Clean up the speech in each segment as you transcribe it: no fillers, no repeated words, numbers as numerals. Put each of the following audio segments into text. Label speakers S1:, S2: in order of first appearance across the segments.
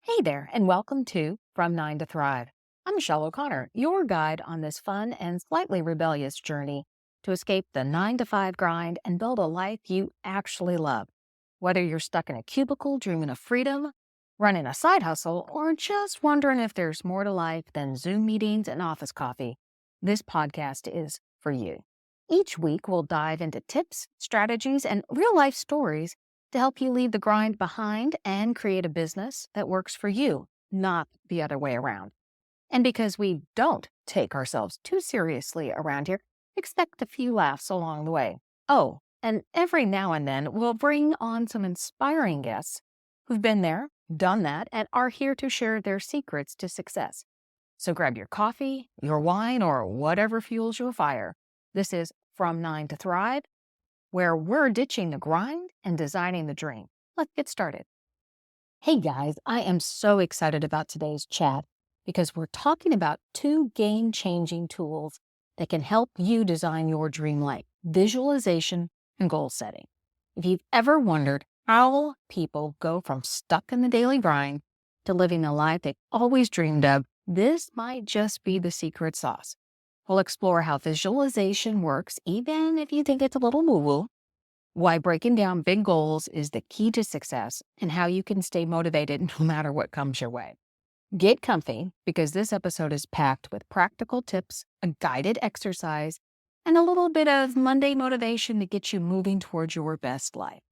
S1: Hey there, and welcome to From Nine to Thrive. I'm Michele O'Connor, your guide on this fun and slightly rebellious journey to escape the 9 to 5 grind and build a life you actually love. Whether you're stuck in a cubicle dreaming of freedom, running a side hustle, or just wondering if there's more to life than Zoom meetings and office coffee, this podcast is for you. Each week, we'll dive into tips, strategies, and real life stories to help you leave the grind behind and create a business that works for you, not the other way around. And because we don't take ourselves too seriously around here, expect a few laughs along the way. Oh, and every now and then we'll bring on some inspiring guests who've been there, done that, and are here to share their secrets to success. So grab your coffee, your wine, or whatever fuels your fire. This is From Nine to Thrive, where we're ditching the grind and designing the dream. Let's get started. Hey guys, I am so excited about today's chat because we're talking about two game changing tools that can help you design your dream life: visualization and goal setting. If you've ever wondered how people go from stuck in the daily grind to living the life they've always dreamed of, this might just be the secret sauce. We'll explore how visualization works, even if you think it's a little woo-woo, why breaking down big goals is the key to success, and how you can stay motivated no matter what comes your way. Get comfy because this episode is packed with practical tips, a guided exercise, and a little bit of Monday motivation to get you moving towards your best life.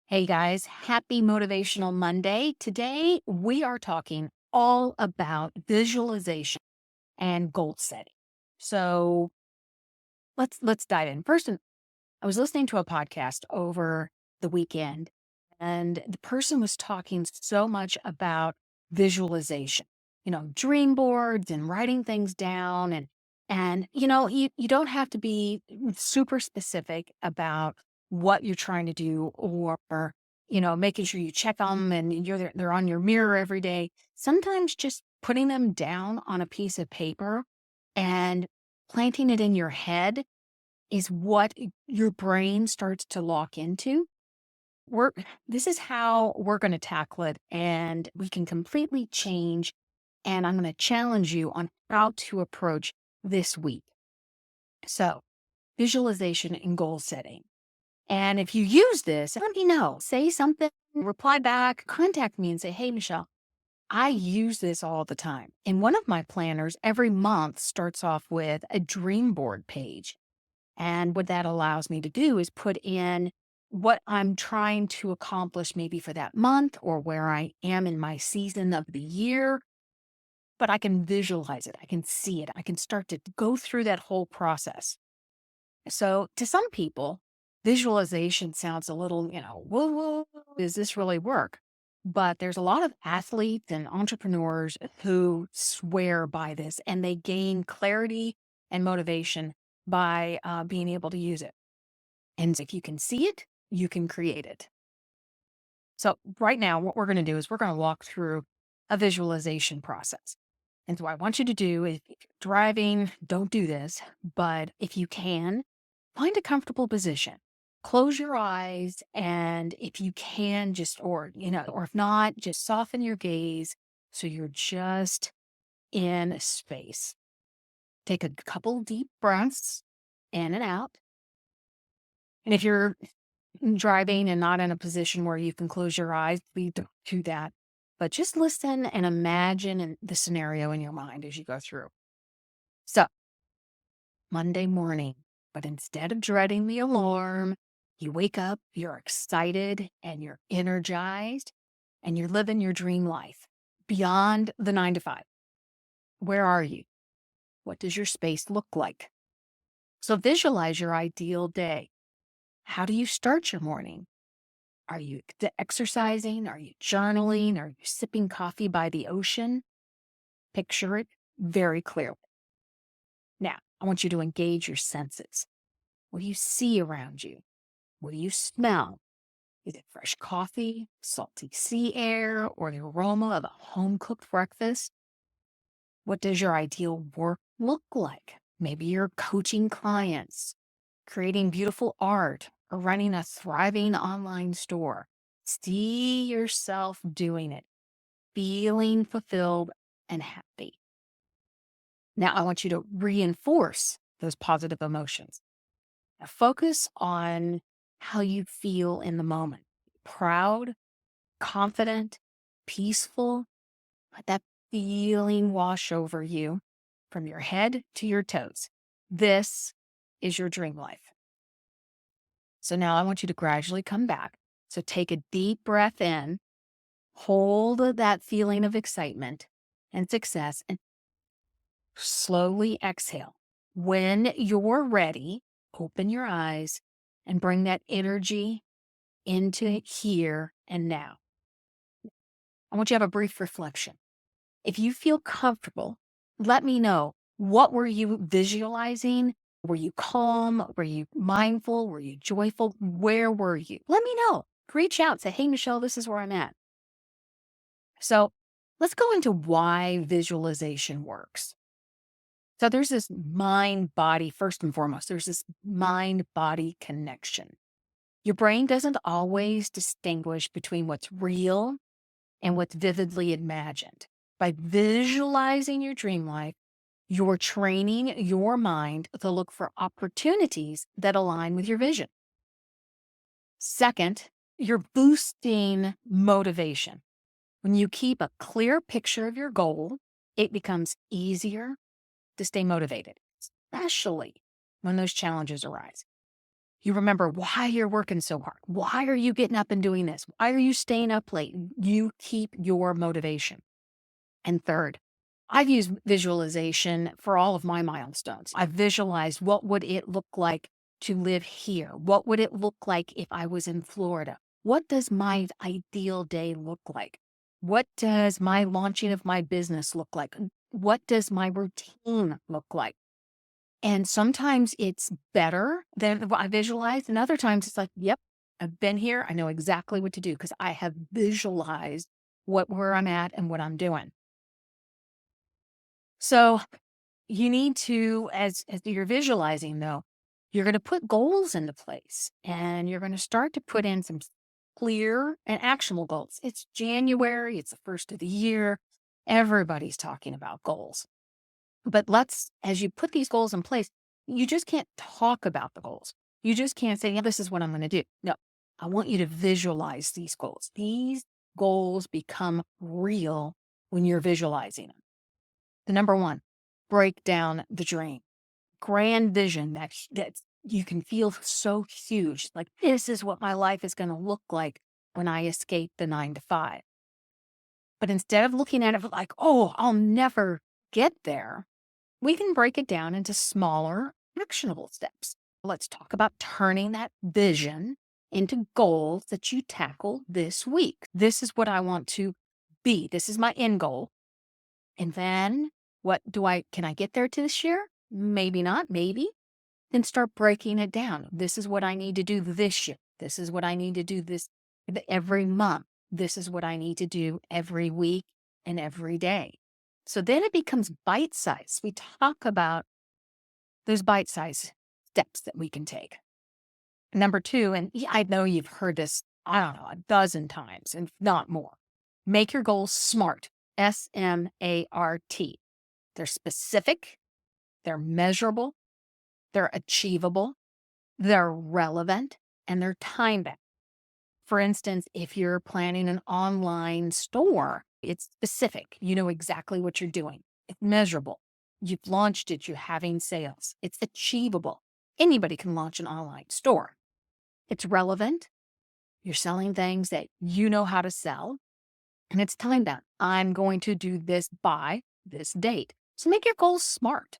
S1: Hey guys, happy Motivational Monday. Today we are talking all about visualization and goal setting. So let's dive in. First, I was listening to a podcast over the weekend, and the person was talking so much about visualization, dream boards and writing things down. And you don't have to be super specific about what you're trying to do, or, making sure you check them and they're on your mirror every day. Sometimes just putting them down on a piece of paper and planting it in your head is what your brain starts to lock into. We're This is how we're going to tackle it, and we can completely change. And I'm going to challenge you on how to approach this week. So, visualization and goal setting. And if you use this, let me know. Say something, reply back, contact me and say, "Hey, Michele, I use this all the time." And one of my planners every month starts off with a dream board page. And what that allows me to do is put in what I'm trying to accomplish, maybe for that month, or where I am in my season of the year. But I can visualize it. I can see it. I can start to go through that whole process. So to some people, visualization sounds a little, whoa, whoa, does this really work? But there's a lot of athletes and entrepreneurs who swear by this, and they gain clarity and motivation by being able to use it. And if you can see it, you can create it. So right now, what we're going to do is we're going to walk through a visualization process. And so what I want you to do is, if you're driving, don't do this, but if you can, find a comfortable position. Close your eyes, and if you can, or if not, just soften your gaze so you're just in space. Take a couple deep breaths in and out. And if you're driving and not in a position where you can close your eyes, please don't do that. But just listen and imagine the scenario in your mind as you go through. So, Monday morning, but instead of dreading the alarm, you wake up, you're excited and you're energized, and you're living your dream life beyond the 9 to 5. Where are you? What does your space look like? So visualize your ideal day. How do you start your morning? Are you exercising? Are you journaling? Are you sipping coffee by the ocean? Picture it very clearly. Now, I want you to engage your senses. What do you see around you? What do you smell? Is it fresh coffee, salty sea air, or the aroma of a home cooked breakfast? What does your ideal work look like? Maybe you're coaching clients, creating beautiful art, or running a thriving online store. See yourself doing it. feeling fulfilled and happy. Now, I want you to reinforce those positive emotions. Now, focus on how you feel in the moment: proud, confident, peaceful. Let that feeling wash over you from your head to your toes. This is your dream life. So now I want you to gradually come back. So take a deep breath in, hold that feeling of excitement and success, and slowly exhale. When you're ready, open your eyes and bring that energy into here and now. I want you to have a brief reflection. If you feel comfortable, let me know. What were you visualizing? Were you calm? Were you mindful? Were you joyful? Where were you? Let me know. Reach out. Say, hey, Michelle, this is where I'm at. So let's go into why visualization works. So there's this mind body, first and foremost, there's this mind body connection. Your brain doesn't always distinguish between what's real and what's vividly imagined. By visualizing your dream life, you're training your mind to look for opportunities that align with your vision. Second, you're boosting motivation. When you keep a clear picture of your goal, it becomes easier to stay motivated, especially when those challenges arise. You remember why you're working so hard. Why are you getting up and doing this? Why are you staying up late? You keep your motivation. And third, I've used visualization for all of my milestones. I've visualized what would it look like to live here? What would it look like if I was in Florida? What does my ideal day look like? What does my launching of my business look like? What does my routine look like? And sometimes it's better than what I visualized. And other times it's like, yep, I've been here. I know exactly what to do because I have visualized where I'm at and what I'm doing. So you need to, as you're visualizing though, you're going to put goals into place and you're going to start to put in some clear and actionable goals. It's January. It's the first of the year. Everybody's talking about goals. But as you put these goals in place, you just can't talk about the goals. You just can't say, yeah, this is what I'm going to do. No, I want you to visualize these goals. These goals become real when you're visualizing them. The number one, break down the dream. Grand vision that you can feel so huge. Like, this is what my life is going to look like when I escape the 9 to 5. But instead of looking at it like, oh, I'll never get there, we can break it down into smaller, actionable steps. Let's talk about turning that vision into goals that you tackle this week. This is what I want to be. This is my end goal. And then can I get there to this year? Maybe not, maybe. Then start breaking it down. This is what I need to do this year. This is what I need to do every month. This is what I need to do every week and every day. So then it becomes bite-sized. We talk about those bite-sized steps that we can take. Number two, and I know you've heard this, I don't know, a dozen times, and not more. Make your goals SMART, SMART. They're specific, they're measurable, they're achievable, they're relevant, and they're time-bound. For instance, if you're planning an online store, it's specific. You know exactly what you're doing. It's measurable. You've launched it, you're having sales. It's achievable. Anybody can launch an online store. It's relevant. You're selling things that you know how to sell. And it's time bound. I'm going to do this by this date. So make your goals SMART.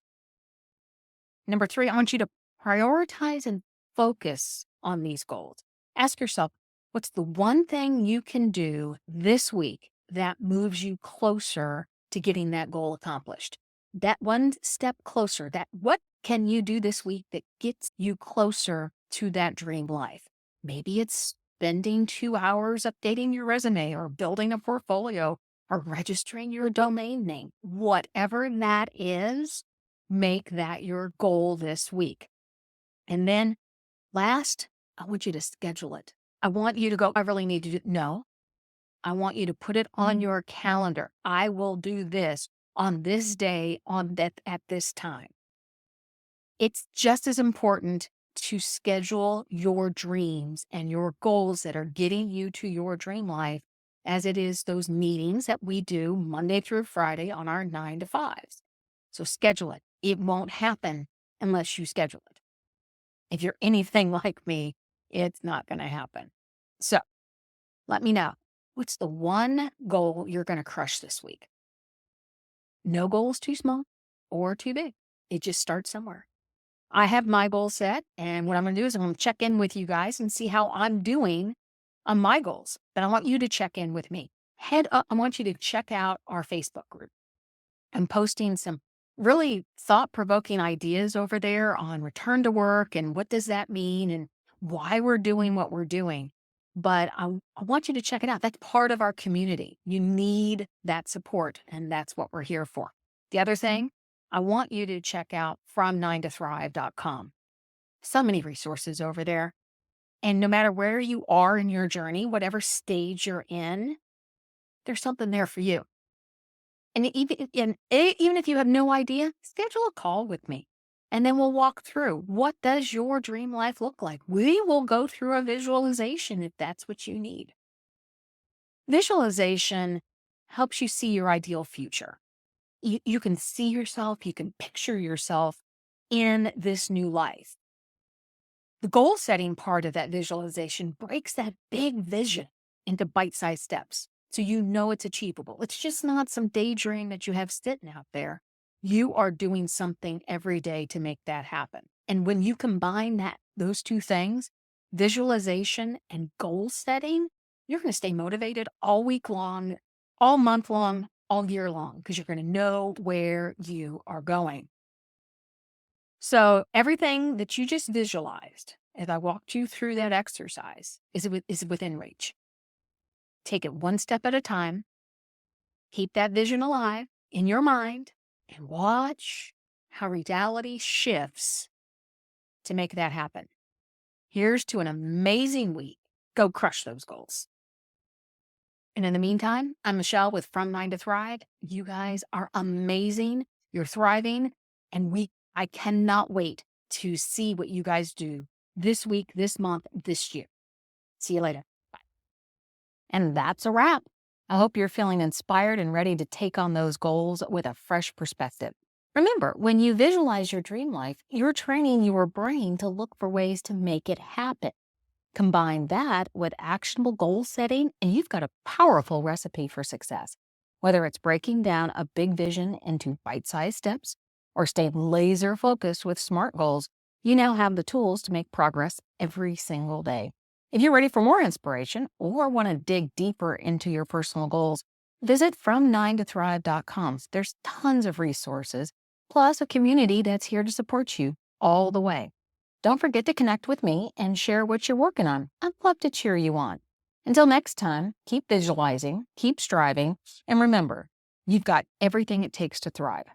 S1: Number three, I want you to prioritize and focus on these goals. Ask yourself, what's the one thing you can do this week that moves you closer to getting that goal accomplished? That one step closer, what can you do this week that gets you closer to that dream life? Maybe it's spending 2 hours updating your resume or building a portfolio or registering your domain name. Whatever that is, make that your goal this week. And then last, I want you to schedule it. I want you to go, I really need to do, no. I want you to put it on your calendar. I will do this on this day, on that, at this time. It's just as important to schedule your dreams and your goals that are getting you to your dream life as it is those meetings that we do Monday through Friday on our 9 to 5s. So schedule it. It won't happen unless you schedule it. If you're anything like me, it's not going to happen. So let me know, what's the one goal you're going to crush this week? No goal is too small or too big. It just starts somewhere. I have my goal set, and what I'm going to do is I'm going to check in with you guys and see how I'm doing on my goals. But I want you to check in with me. Head up. I want you to check out our Facebook group. I'm posting some really thought-provoking ideas over there on return to work and what does that mean and why we're doing what we're doing. But I want you to check it out. That's part of our community. You need that support, and that's what we're here for. The other thing, I want you to check out from9tothrive.com. So many resources over there. And no matter where you are in your journey, whatever stage you're in, there's something there for you. And even if you have no idea, schedule a call with me. And then we'll walk through, what does your dream life look like? We will go through a visualization if that's what you need. Visualization helps you see your ideal future. You can see yourself, you can picture yourself in this new life. The goal setting part of that visualization breaks that big vision into bite-sized steps, so you know it's achievable. It's just not some daydream that you have sitting out there. You are doing something every day to make that happen. And when you combine those two things, visualization and goal setting, you're going to stay motivated all week long, all month long, all year long, because you're going to know where you are going. So everything that you just visualized, as I walked you through that exercise, is within reach. Take it one step at a time. Keep that vision alive in your mind and watch how reality shifts to make that happen. Here's to an amazing week. Go crush those goals. And in the meantime, I'm Michele with From 9 to Thrive. You guys are amazing. You're thriving. And I cannot wait to see what you guys do this week, this month, this year. See you later. Bye. And that's a wrap. I hope you're feeling inspired and ready to take on those goals with a fresh perspective. Remember, when you visualize your dream life, you're training your brain to look for ways to make it happen. Combine that with actionable goal setting, and you've got a powerful recipe for success. Whether it's breaking down a big vision into bite-sized steps or staying laser focused with SMART goals, you now have the tools to make progress every single day. If you're ready for more inspiration or want to dig deeper into your personal goals, visit from9tothrive.com. There's tons of resources, plus a community that's here to support you all the way. Don't forget to connect with me and share what you're working on. I'd love to cheer you on. Until next time, keep visualizing, keep striving, and remember, you've got everything it takes to thrive.